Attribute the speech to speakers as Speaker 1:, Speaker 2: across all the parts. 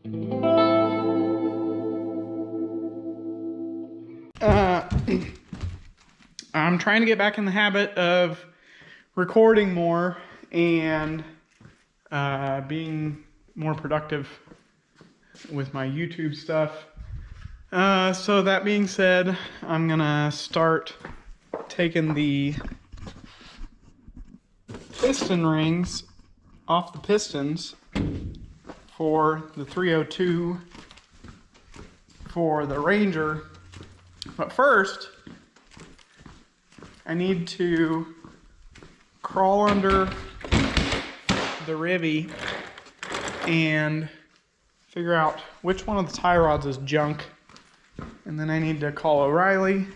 Speaker 1: I'm trying to get back in the habit of recording more and being more productive with my YouTube stuff. So that being said, I'm gonna start taking the piston rings off the Pistons for the 302 for the Ranger. But first, I need to crawl under the rivvy and figure out which one of the tie rods is junk. And then I need to call O'Reilly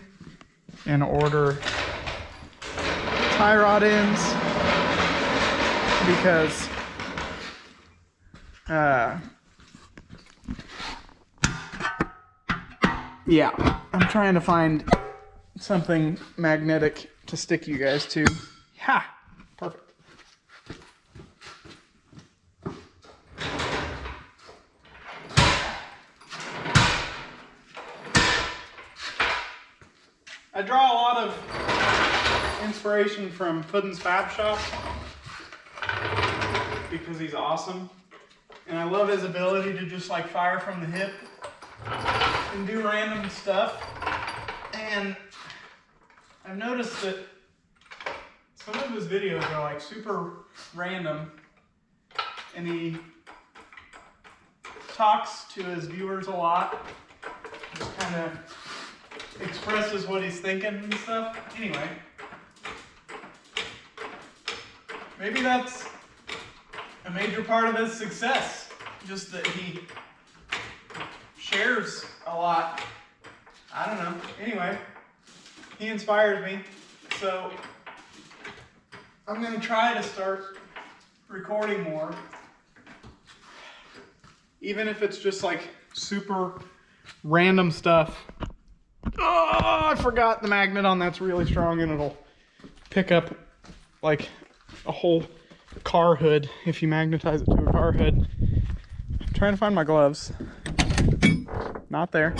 Speaker 1: and order tie rod ends because yeah, I'm trying to find something magnetic to stick you guys to. Ha! Perfect. I draw a lot of inspiration from Puddin's Fab Shop because he's awesome. And I love his ability to just like fire from the hip and do random stuff. And I've noticed that some of his videos are like super random and he talks to his viewers a lot. Just kind of expresses what he's thinking and stuff. Anyway, maybe that's a major part of his success. Just that he shares a lot. I don't know. Anyway, he inspires me. So I'm going to try to start recording more. Even if it's just like super random stuff. Oh, I forgot the magnet on that's really strong and it'll pick up like a whole car hood if you magnetize it to a car hood. I'm trying to find my gloves. Not there.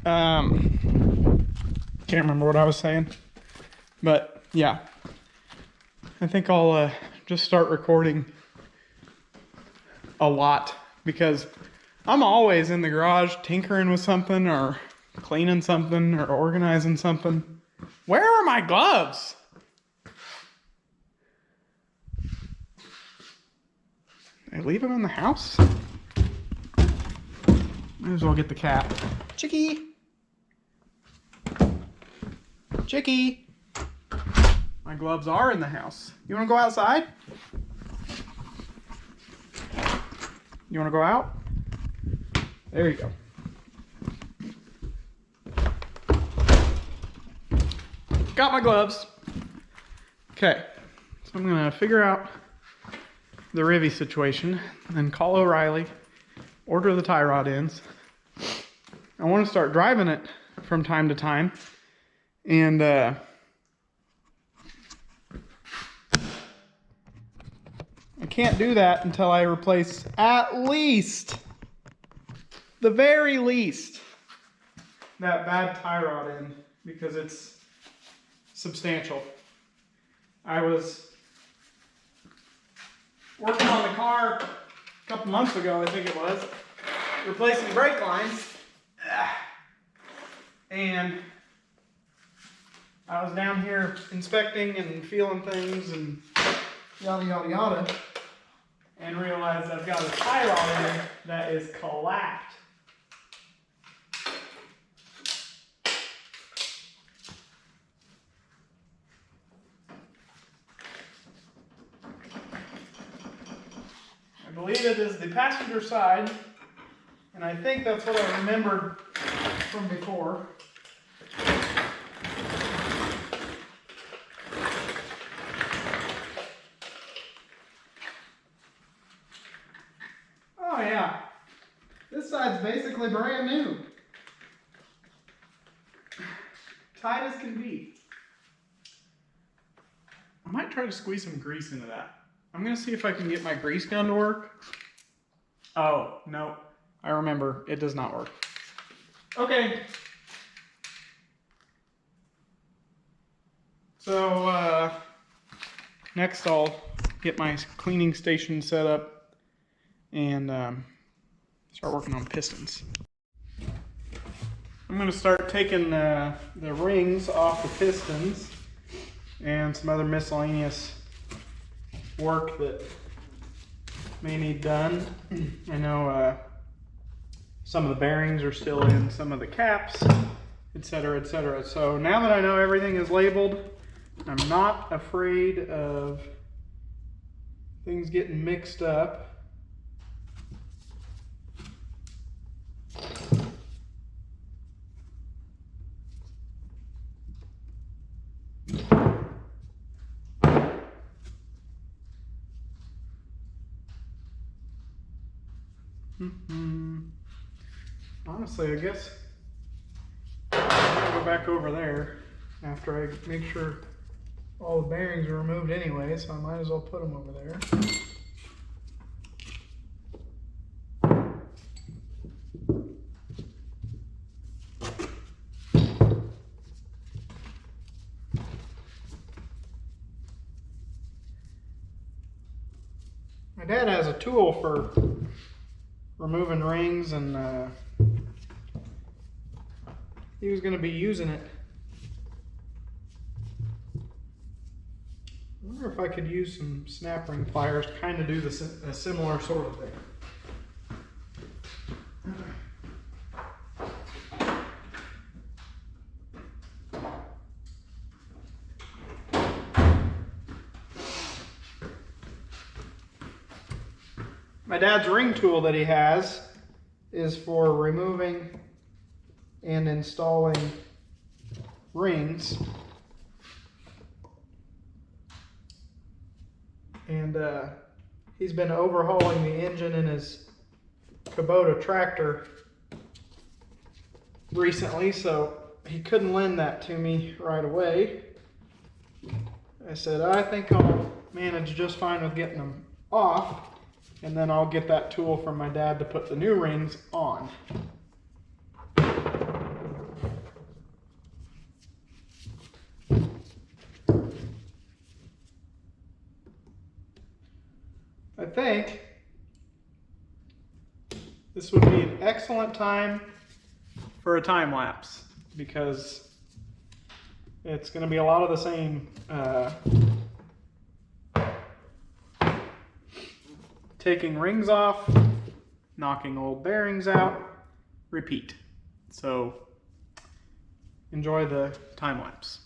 Speaker 1: Can't remember what I was saying. But yeah, I think I'll just start recording a lot because I'm always in the garage tinkering with something or cleaning something or organizing something. Where are my gloves? Did I leave them in the house? Might as well get the cat. Chicky! Chicky! My gloves are in the house. You want to go outside? You want to go out? There you go. Got my gloves. Okay, so I'm gonna figure out the rivvy situation, then call O'Reilly, order the tie rod ends. I want to start driving it from time to time, and I can't do that until I replace at least, the very least, that bad tie rod end because it's substantial. I was working on the car a couple months ago, I think it was, replacing brake lines, and I was down here inspecting and feeling things and yada yada yada, and realized I've got a tie rod in there that is collapsed. I believe it is the passenger side, and I think that's what I remembered from before. Oh yeah, this side's basically brand new. Tight as can be. I might try to squeeze some grease into that. I'm going to see if I can get my grease gun to work. Oh, no. I remember. It does not work. Okay. So, next I'll get my cleaning station set up and start working on pistons. I'm going to start taking the rings off the pistons and some other miscellaneous work that may need done. I know some of the bearings are still in some of the caps, etc., etc. So now that I know everything is labeled, I'm not afraid of things getting mixed up. Honestly, I guess I'm gonna go back over there after I make sure all the bearings are removed anyway, so I might as well put them over there. My dad has a tool for removing rings, and he was going to be using it. I wonder if I could use some snap ring pliers to kind of do a similar sort of thing. My dad's ring tool that he has is for removing and installing rings. And he's been overhauling the engine in his Kubota tractor recently, so he couldn't lend that to me right away. I said, I think I'll manage just fine with getting them off, and then I'll get that tool from my dad to put the new rings on. I think this would be an excellent time for a time lapse because it's going to be a lot of the same taking rings off, knocking old bearings out, repeat. So enjoy the time lapse.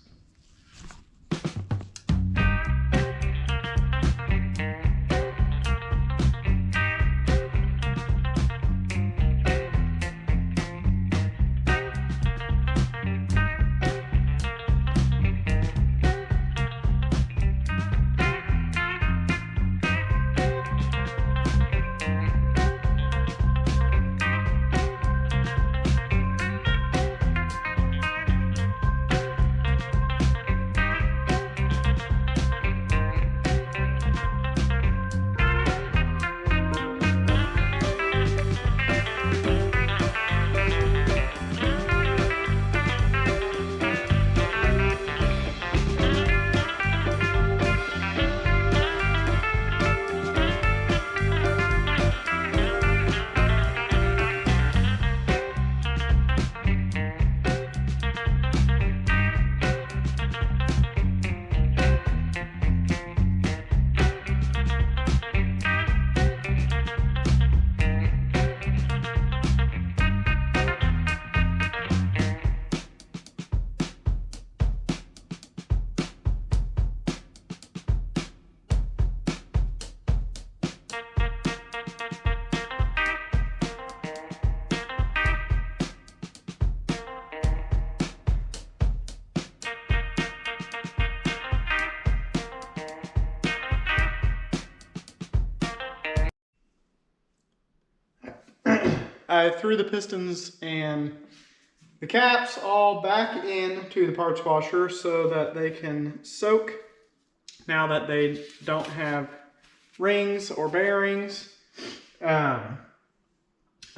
Speaker 1: I threw the pistons and the caps all back into the parts washer so that they can soak now that they don't have rings or bearings.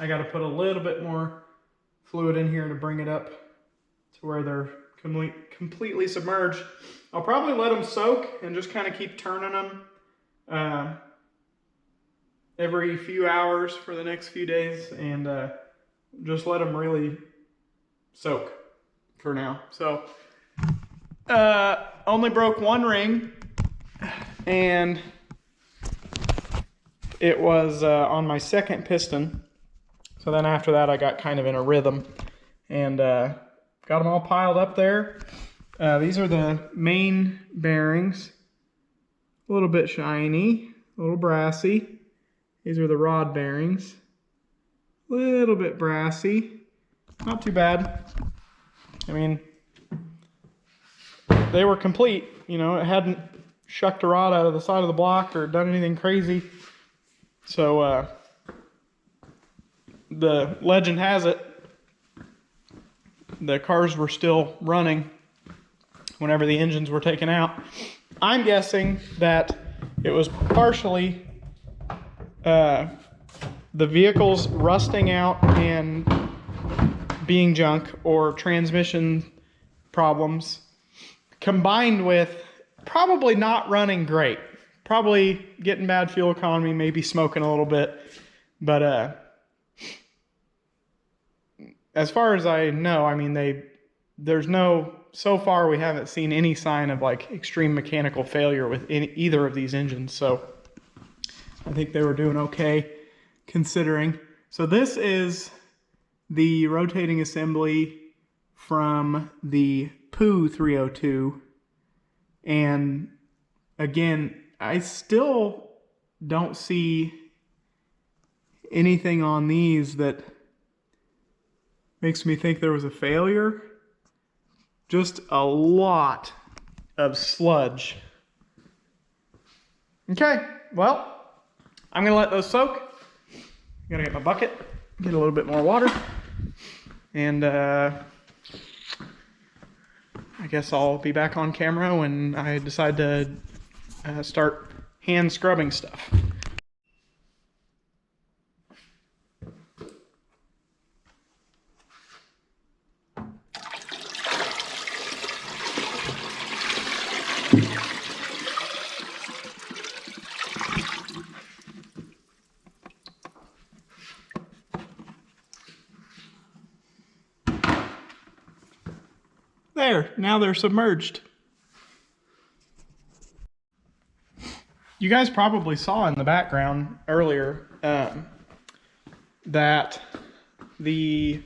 Speaker 1: I got to put a little bit more fluid in here to bring it up to where they're completely submerged. I'll probably let them soak and just kind of keep turning them every few hours for the next few days, and just let them really soak for now. So only broke one ring, and it was on my second piston. So then after that I got kind of in a rhythm and got them all piled up there. These are the main bearings, a little bit shiny, a little brassy. These are the rod bearings, a little bit brassy, not too bad. I mean, they were complete, you know, it hadn't shucked a rod out of the side of the block or done anything crazy. So the legend has it, the cars were still running whenever the engines were taken out. I'm guessing that it was partially the vehicles rusting out and being junk, or transmission problems, combined with probably not running great. Probably getting bad fuel economy, maybe smoking a little bit. But as far as I know, I mean, so far we haven't seen any sign of like extreme mechanical failure with either of these engines. So I think they were doing okay considering. So this is the rotating assembly from the Poo 302. And again, I still don't see anything on these that makes me think there was a failure. Just a lot of sludge. Okay, well, I'm gonna let those soak. I'm gonna get my bucket, get a little bit more water, and I guess I'll be back on camera when I decide to start hand scrubbing stuff. There, now they're submerged. You guys probably saw in the background earlier that the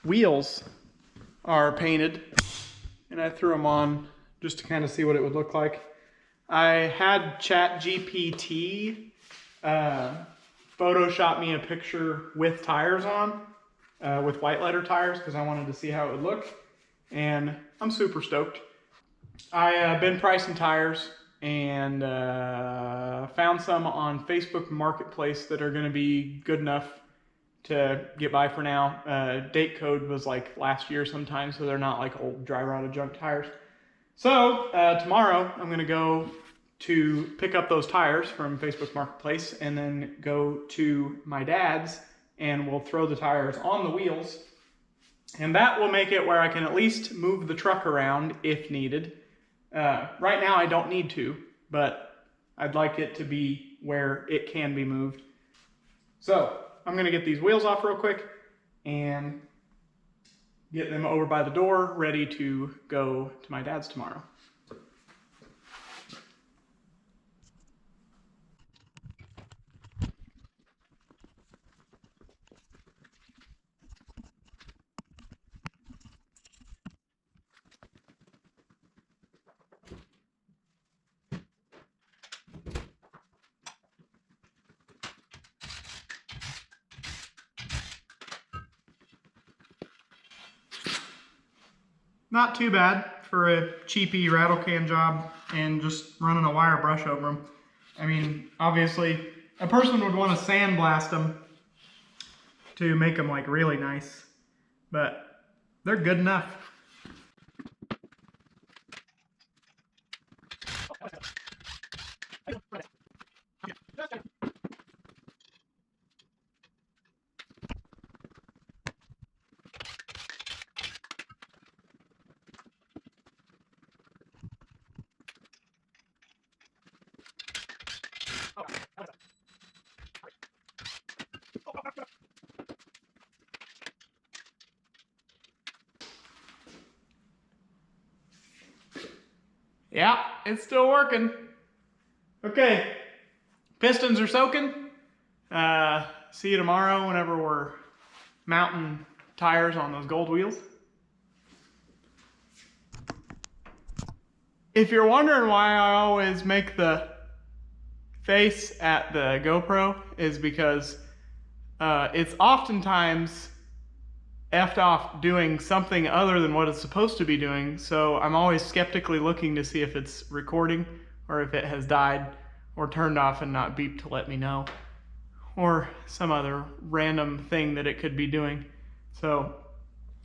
Speaker 1: wheels are painted, and I threw them on just to kind of see what it would look like. I had ChatGPT Photoshop me a picture with tires on, with white letter tires, because I wanted to see how it would look. And I'm super stoked. I've been pricing tires and found some on Facebook Marketplace that are going to be good enough to get by for now. Date code was like last year sometime, so they're not like old dry rotted junk tires. So tomorrow I'm going to go to pick up those tires from Facebook Marketplace and then go to my dad's, and we'll throw the tires on the wheels. And that will make it where I can at least move the truck around if needed. Right now I don't need to, but I'd like it to be where it can be moved. So I'm going to get these wheels off real quick and get them over by the door, ready to go to my dad's tomorrow. Not too bad for a cheapy rattle can job and just running a wire brush over them. I mean, obviously, a person would want to sandblast them to make them like really nice, but they're good enough. Yeah, it's still working. Okay, pistons are soaking. See you tomorrow whenever we're mounting tires on those gold wheels. If you're wondering why I always make the face at the GoPro, is because it's oftentimes effed off doing something other than what it's supposed to be doing, so I'm always skeptically looking to see if it's recording or if it has died or turned off and not beeped to let me know, or some other random thing that it could be doing. So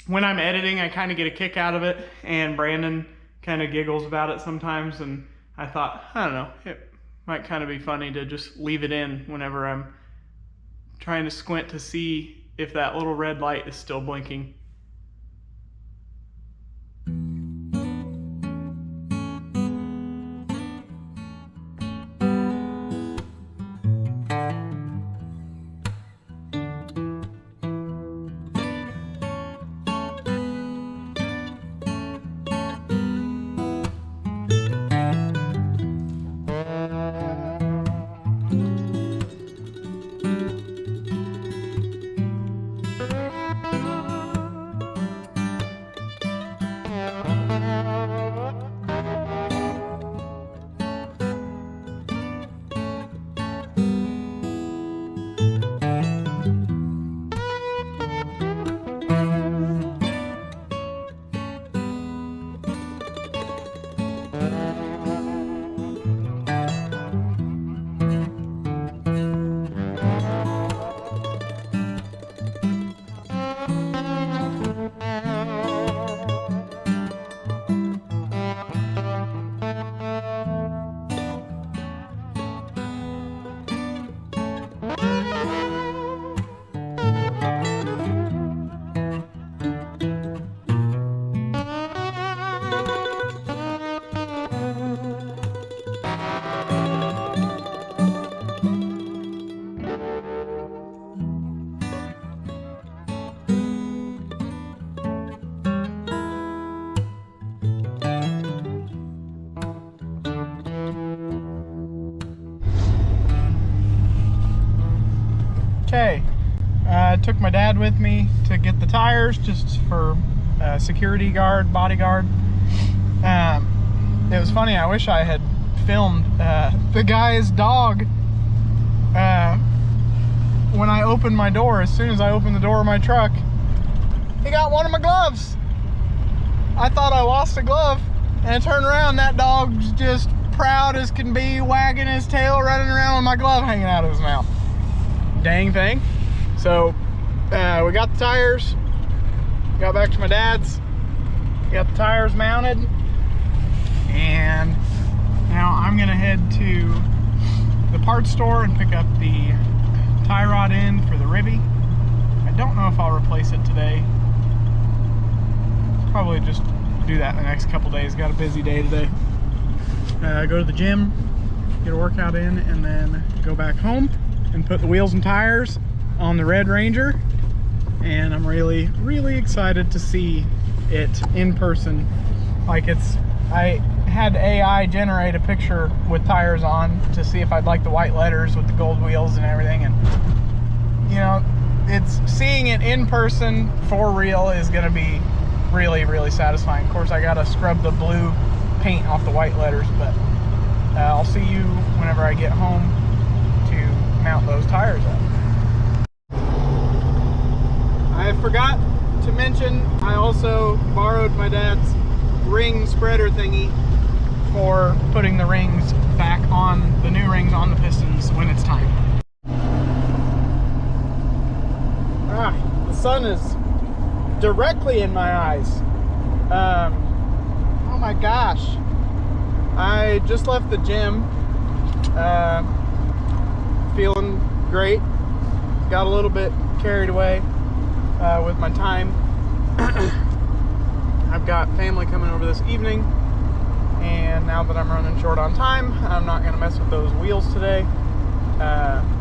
Speaker 1: when I'm editing, I kind of get a kick out of it, and Brandon kind of giggles about it sometimes, and I thought, I don't know, it might kind of be funny to just leave it in whenever I'm trying to squint to see if that little red light is still blinking. Okay, I took my dad with me to get the tires just for security guard, bodyguard. It was funny, I wish I had filmed the guy's dog. When I opened my door, as soon as I opened the door of my truck, he got one of my gloves. I thought I lost a glove, and I turned around, that dog's just proud as can be, wagging his tail, running around with my glove hanging out of his mouth. Dang thing. So we got the tires, got back to my dad's, got the tires mounted, and now I'm gonna head to the parts store and pick up the tie rod end for the ribby. I don't know if I'll replace it today. Probably just do that in the next couple days. Got a busy day today. Go to the gym, get a workout in, and then go back home and put the wheels and tires on the Red Ranger. And I'm really, really excited to see it in person. Like I had AI generate a picture with tires on to see if I'd like the white letters with the gold wheels and everything. And you know, it's seeing it in person for real is gonna be really, really satisfying. Of course, I gotta scrub the blue paint off the white letters, but I'll see you whenever I get home to mount those tires up. I forgot to mention, I also borrowed my dad's ring spreader thingy for putting the rings back on, the new rings on the Pistons when it's time. The sun is directly in my eyes. Oh my gosh. I just left the gym, feeling great. Got a little bit carried away with my time. I've got family coming over this evening, and now that I'm running short on time, I'm not going to mess with those wheels today.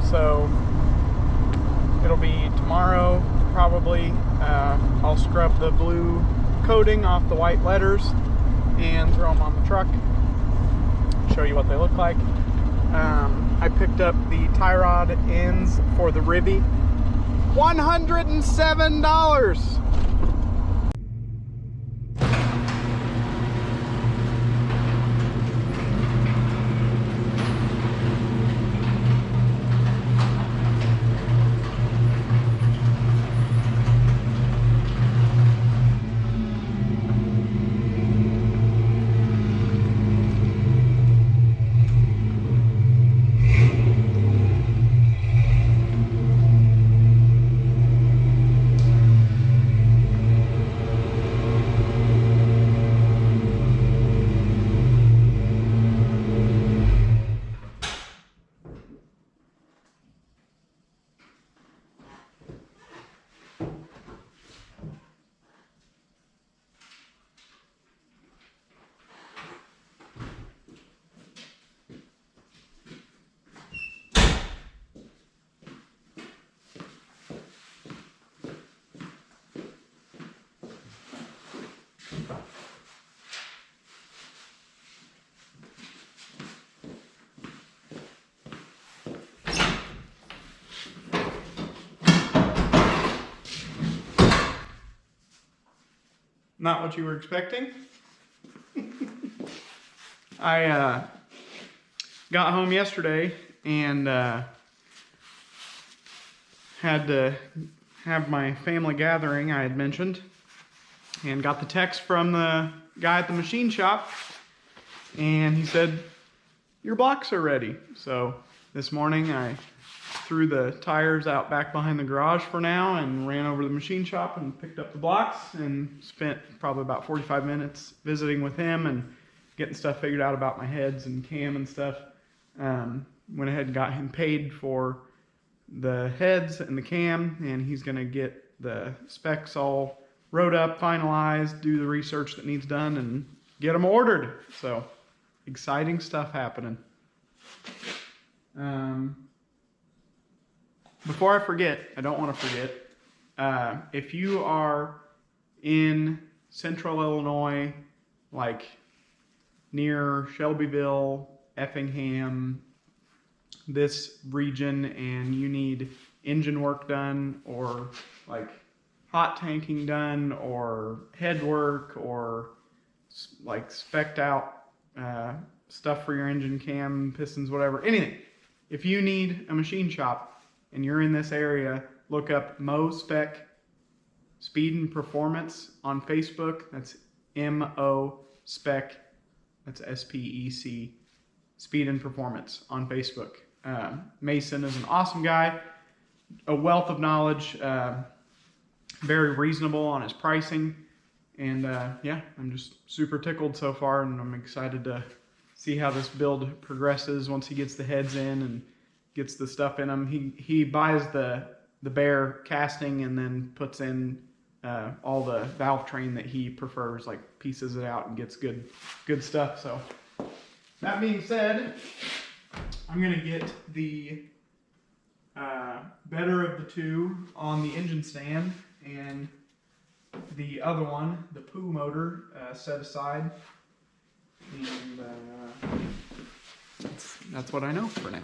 Speaker 1: So it'll be tomorrow probably. I'll scrub the blue coating off the white letters and throw them on the truck, show you what they look like. I picked up the tie rod ends for the Ribby. $107. Not what you were expecting. I got home yesterday and had to have my family gathering I had mentioned, and got the text from the guy at the machine shop, and he said, your blocks are ready. So this morning I threw the tires out back behind the garage for now and ran over to the machine shop and picked up the blocks and spent probably about 45 minutes visiting with him and getting stuff figured out about my heads and cam and stuff. Went ahead and got him paid for the heads and the cam, and he's going to get the specs all wrote up, finalized, do the research that needs done, and get them ordered. So exciting stuff happening. Before I forget, I don't want to forget, if you are in central Illinois, like near Shelbyville, Effingham, this region, and you need engine work done, or like hot tanking done, or head work, or like spec'd out stuff for your engine, cam, pistons, whatever, anything. If you need a machine shop and you're in this area, look up Mo Spec Speed and Performance on Facebook. That's M-O Spec, that's S-P-E-C, Speed and Performance on Facebook. Mason is an awesome guy, a wealth of knowledge, very reasonable on his pricing, and yeah, I'm just super tickled so far, and I'm excited to see how this build progresses once he gets the heads in and gets the stuff in them. He buys the bare casting and then puts in all the valve train that he prefers, like pieces it out and gets good stuff. So that being said, I'm gonna get the better of the two on the engine stand, and the other one, the poo motor, set aside, and that's what I know for now.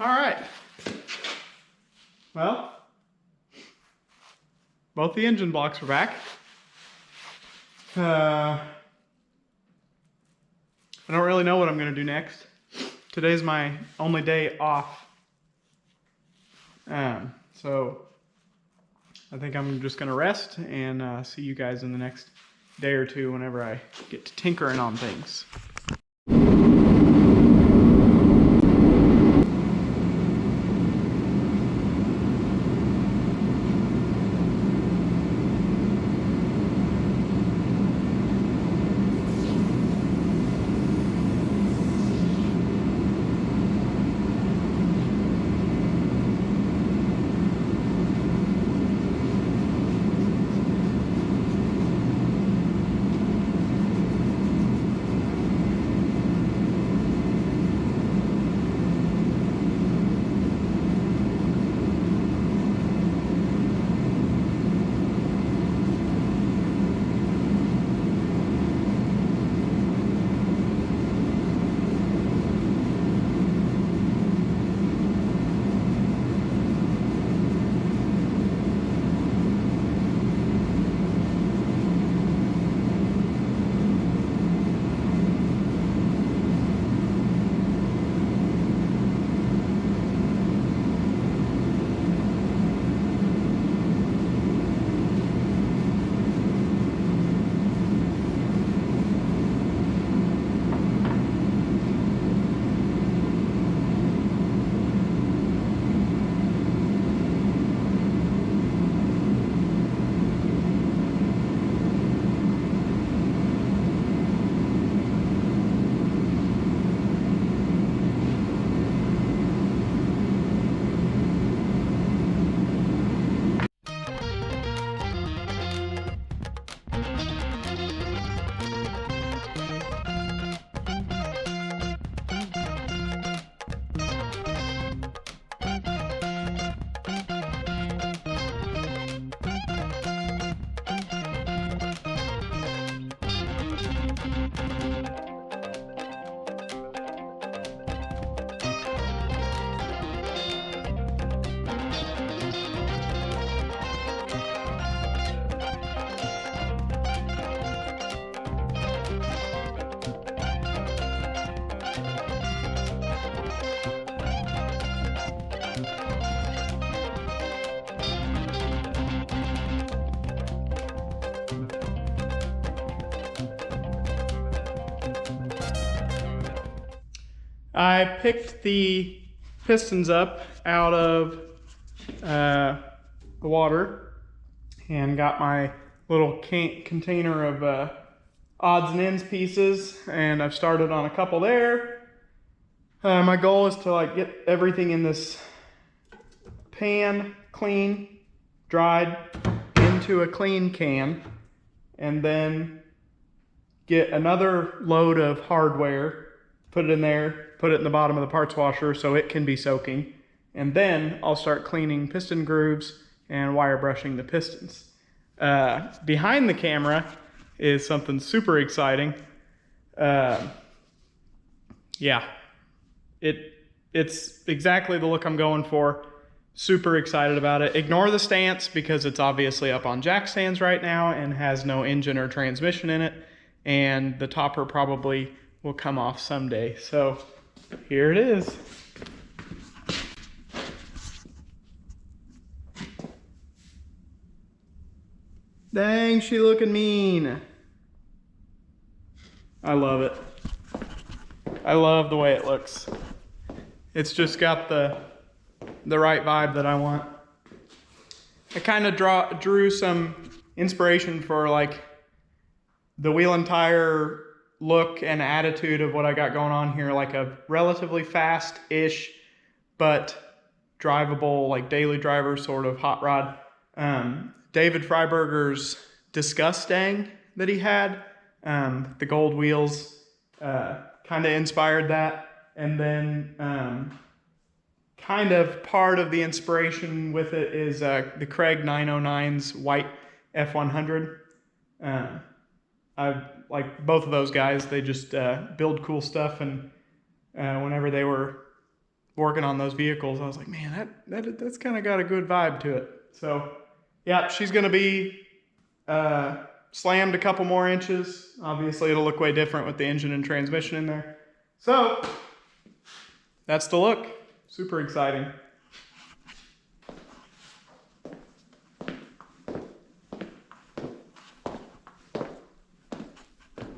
Speaker 1: All right. Well, both the engine blocks are back. I don't really know what I'm going to do next. Today's my only day off. So I think I'm just going to rest and see you guys in the next day or two whenever I get to tinkering on things. I picked the Pistons up out of the water and got my little container of odds and ends pieces, and I've started on a couple there. My goal is to get everything in this pan clean, dried, into a clean can, and then get another load of hardware, put it in there, put it in the bottom of the parts washer so it can be soaking, and then I'll start cleaning piston grooves and wire brushing the pistons. Behind the camera is something super exciting. Yeah, it's exactly the look I'm going for. Super excited about it. Ignore the stance because it's obviously up on jack stands right now and has no engine or transmission in it, and the topper probably will come off someday. So here it is. Dang, she looking mean. I love it. I love the way it looks. It's just got the right vibe that I want. I kind of drew some inspiration for the wheel and tire look and attitude of what I got going on here, like a relatively fast-ish but drivable, daily driver sort of hot rod. David Freiberger's Disgust-Dang that he had, the gold wheels kind of inspired that, and then kind of part of the inspiration with it is the Craig 909's white F100. I like both of those guys. They just build cool stuff, and whenever they were working on those vehicles, I was like, man, that's kind of got a good vibe to it. So yeah, she's going to be slammed a couple more inches. Obviously, it'll look way different with the engine and transmission in there. So that's the look. Super exciting.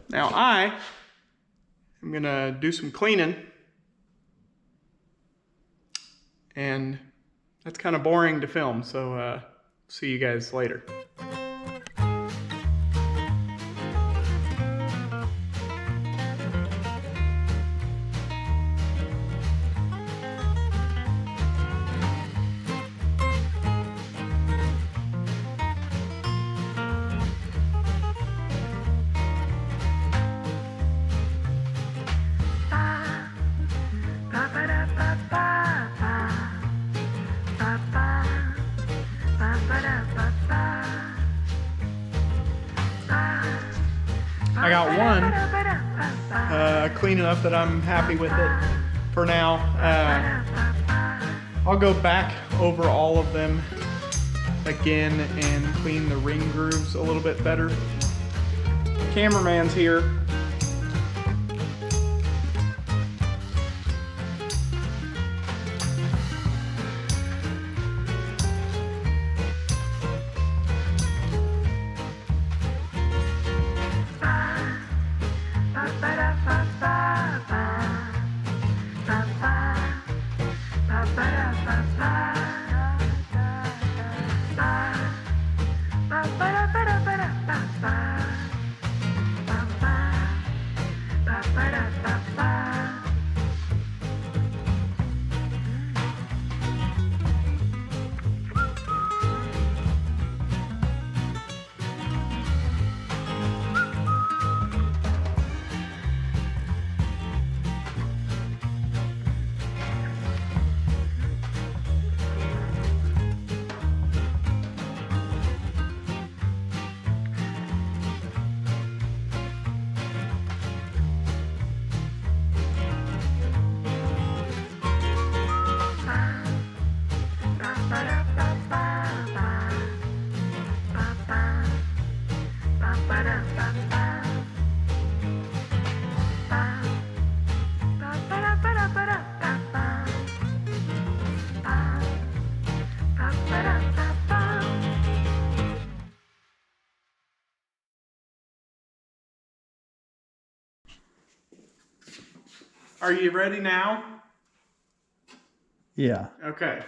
Speaker 1: Now I'm going to do some cleaning. And that's kind of boring to film, so see you guys later. I got one clean enough that I'm happy with it for now. I'll go back over all of them again and clean the ring grooves a little bit better. Cameraman's here. Are you ready now?
Speaker 2: Yeah.
Speaker 1: Okay.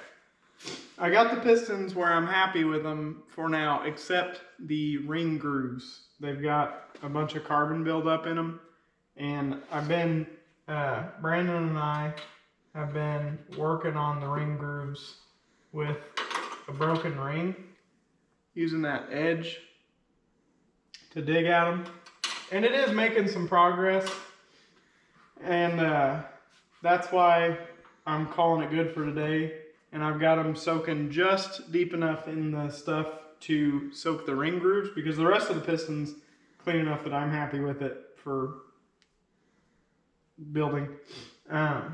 Speaker 1: I got the Pistons where I'm happy with them for now, except the ring grooves. They've got a bunch of carbon buildup in them. And I've been, Brandon and I have been working on the ring grooves with a broken ring, using that edge to dig at them. And it is making some progress. And that's why I'm calling it good for today. And I've got them soaking just deep enough in the stuff to soak the ring grooves, because the rest of the Pistons clean enough that I'm happy with it for building. My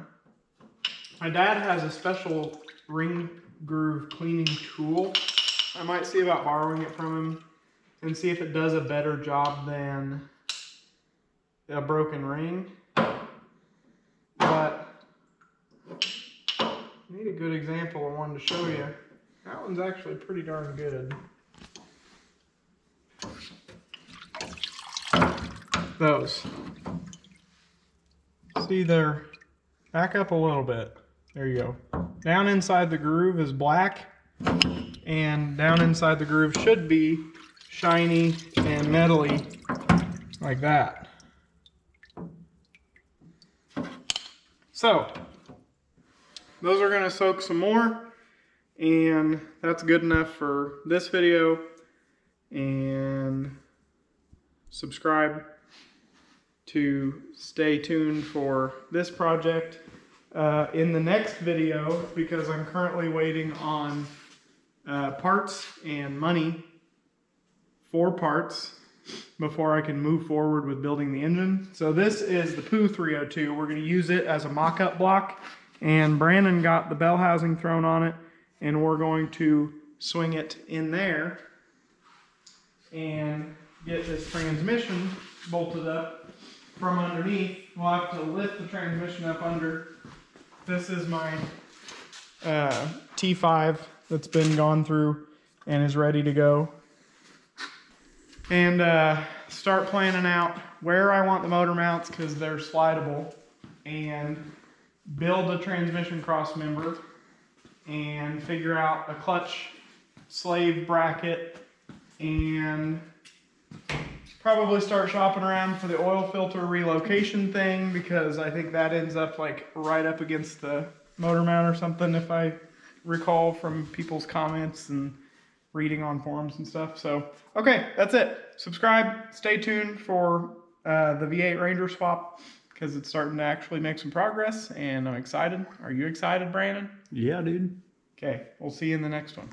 Speaker 1: dad has a special ring groove cleaning tool. I might see about borrowing it from him and see if it does a better job than a broken ring. But I need a good example I wanted to show you. That one's actually pretty darn good. Those. See, they're back up a little bit. There you go. Down inside the groove is black, and down inside the groove should be shiny and metally like that. So those are going to soak some more, and that's good enough for this video. And subscribe to stay tuned for this project in the next video, because I'm currently waiting on parts and money for parts before I can move forward with building the engine. So this is the Poo 302. We're going to use it as a mock-up block And Brandon got the bell housing thrown on it, and we're going to swing it in there and get this transmission bolted up from underneath. We'll have to lift the transmission up under. This is my T5 that's been gone through and is ready to go. And start planning out where I want the motor mounts because they're slidable, and build a transmission cross member and figure out a clutch slave bracket, and probably start shopping around for the oil filter relocation thing, because I think that ends up like right up against the motor mount or something, if I recall from people's comments and reading on forums and stuff. So, okay, that's it. Subscribe, stay tuned for the V8 Ranger swap, because it's starting to actually make some progress, and I'm excited. Are you excited, Brandon?
Speaker 2: Yeah, dude.
Speaker 1: Okay, we'll see you in the next one.